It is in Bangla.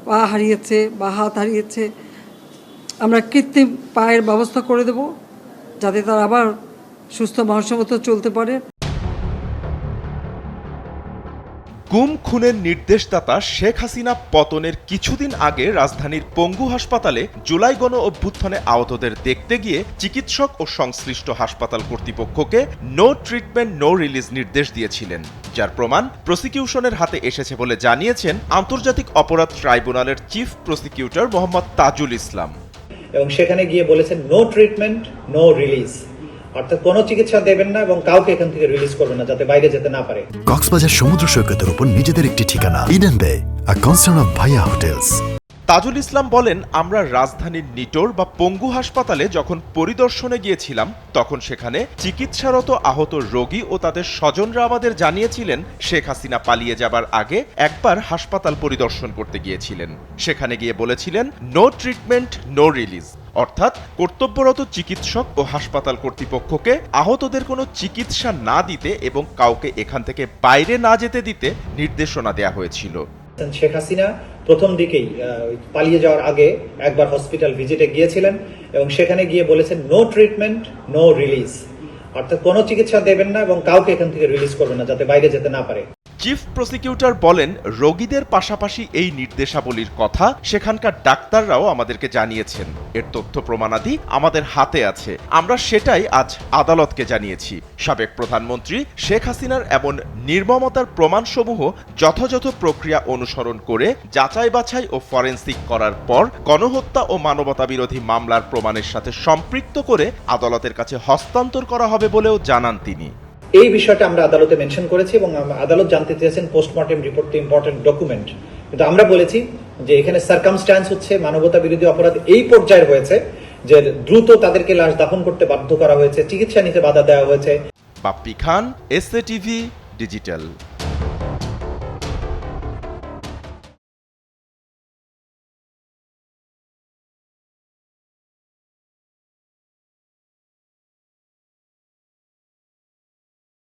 পা হারিয়েছে বা হাত হারিয়েছে, আমরা কৃত্রিম পায়ের ব্যবস্থা করে দেব যাতে তারা আবার সুস্থ মানুষের মতো চলতে পারে। গুম খুনের নির্দেশদাতা শেখ হাসিনা পতনের কিছুদিন আগে রাজধানীর পঙ্গু হাসপাতালে জুলাই গণ অভ্যুত্থানে আহতদের দেখতে গিয়ে চিকিৎসক ও সংশ্লিষ্ট হাসপাতাল কর্তৃপক্ষকে নো ট্রিটমেন্ট নো রিলিজ নির্দেশ দিয়েছিলেন, যার প্রমাণ প্রসিকিউশনের হাতে এসেছে বলে জানিয়েছেন আন্তর্জাতিক অপরাধ ট্রাইব্যুনালের চিফ প্রসিকিউটর মোহাম্মদ তাজুল ইসলাম। এবং সেখানে গিয়ে বলেছেন নো ট্রিটমেন্ট নো রিলিজ, অর্থাৎ কোনো চিকিৎসা দেবেন না এবং কাউকে এখান থেকে রিলিজ করবেন না যাতে বাইরে যেতে না পারে। কক্সবাজার সমুদ্র সৈকতের উপর নিজেদের একটি ঠিকানা, ইডেন বে, আ কনসার্ন অফ ভাইয়া হোটেলস। তাজুল ইসলাম বলেন, আমরা রাজধানীর নিটোর বা পঙ্গু হাসপাতালে যখন পরিদর্শনে গিয়েছিলাম তখন সেখানে চিকিৎসারত আহত রোগী ও তাদের স্বজনরা আমাদের জানিয়েছিলেন শেখ হাসিনা পালিয়ে যাবার আগে একবার হাসপাতাল পরিদর্শন করতে গিয়েছিলেন। সেখানে গিয়ে বলেছিলেন নো ট্রিটমেন্ট নো রিলিজ, অর্থাৎ কর্তব্যরত চিকিৎসক ও হাসপাতাল কর্তৃপক্ষকে আহতদের কোনো চিকিৎসা না দিতে এবং কাউকে এখান থেকে বাইরে না যেতে দিতে নির্দেশনা দেয়া হয়েছিল। শেখ হাসিনা প্রথম দিকেই পালিয়ে যাওয়ার আগে একবার হসপিটাল ভিজিটে গিয়েছিলেন এবং সেখানে গিয়ে বলেছেন নো ট্রিটমেন্ট নো রিলিজ, অর্থাৎ কোনো চিকিৎসা দেবেন না এবং কাউকে এখান থেকে রিলিজ করবেন না যাতে বাইরে যেতে না পারে। চিফ প্রসিকিউটর বলেন, রোগীদের পাশাপাশি এই নির্দেশাবলীর কথা সেখানকার ডাক্তাররাও আমাদেরকে জানিয়েছেন। এর তথ্য প্রমাণাদি আমাদের হাতে আছে, আমরা সেটাই আজ আদালতকে জানিয়েছি। সাবেক প্রধানমন্ত্রী শেখ হাসিনার এমন নির্মমতার প্রমাণসমূহ যথাযথ প্রক্রিয়া অনুসরণ করে যাচাই বাছাই ও ফরেনসিক করার পর গণহত্যা ও মানবতাবিরোধী মামলার প্রমাণের সাথে সম্পৃক্ত করে আদালতের কাছে হস্তান্তর করা হবে বলেও জানান তিনি। এই বিষয়টা আমরা আদালতে মেনশন করেছি এবং আদালত জানতে চেয়েছেন পোস্টমর্টেম রিপোর্ট তো ইম্পর্টেন্ট ডকুমেন্ট, কিন্তু আমরা বলেছি যে এখানে সার্কামস্ট্যান্স হচ্ছে মানবতা বিরোধী অপরাধ এই পর্যায়ের হয়েছে যে দ্রুত তাদেরকে লাশ দাফন করতে বাধ্য করা হয়েছে, চিকিৎসা নিতে বাধা দেওয়া হয়েছে। বাপ্পি খান, এসএ টিভি ডিজিটাল।